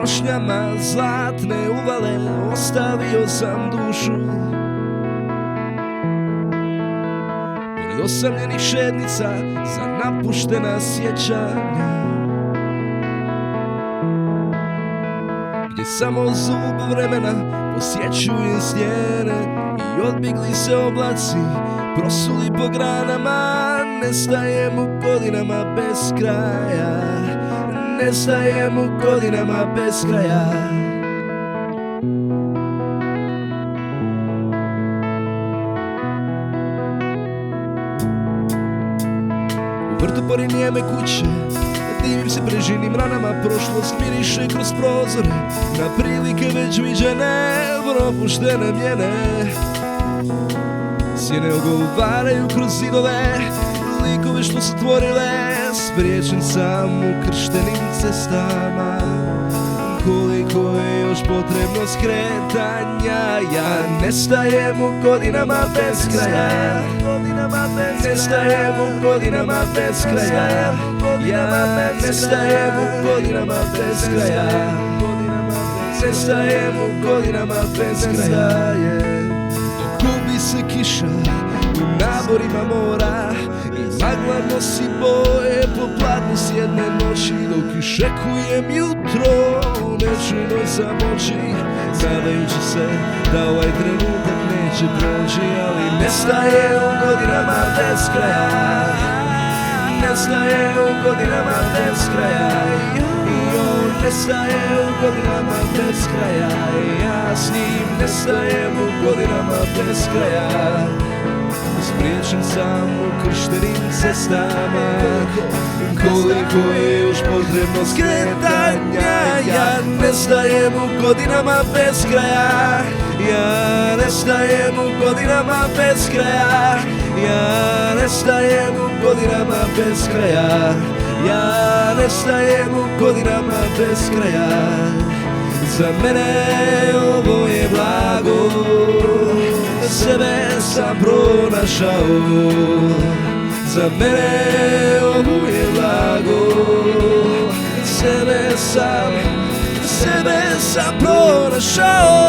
krošnjama zlatne uvale ostavio sam dušu. Pored osamljenih šednica za napuštena sjećanja, gdje samo zub vremena posjećuje stijene i odbjegli se oblaci prosuli po granama. Nestajem u godinama bez kraja, nestajem u godinama bez kraja. U vrtu pored njeme kuće divim se prežinim ranama, prošlost miriše kroz prozore na prilike već viđene, propuštene mjene. Sjene ogovaraju kroz zidove, likove što su tvorile. Spriječen sam u krštenim cestama, koliko je još potrebno skretanja. Ja nestajem u godinama bez kraja, nestajem u godinama bez kraja. Ja nestajem u godinama bez kraja, nestajem u godinama bez kraja. Gubi se kiša u naborima mora i magla nosi boje po platnu s jedne noći. Dok iščekujem jutro neću noć zamoći, nadajući se da ovaj trenutak neće proći. Ali nestaje u godinama bez kraja, nestaje u godinama bez kraja. Nestaje u godinama bez kraja, ja s njim nestajem u godinama bez kraja. Spriječen sam u krštenim cestama, koliko je još potrebno skretanja. Ja nestajem u godinama bez kraja, ja nestajem u godinama bez kraja. Ja nestajem u godinama bez kraja, ja nestajem u godinama bez kraja. Za mene ovo je blago, sebe sam pronašao. Za mene ovo je blago, sebe sam pronašao.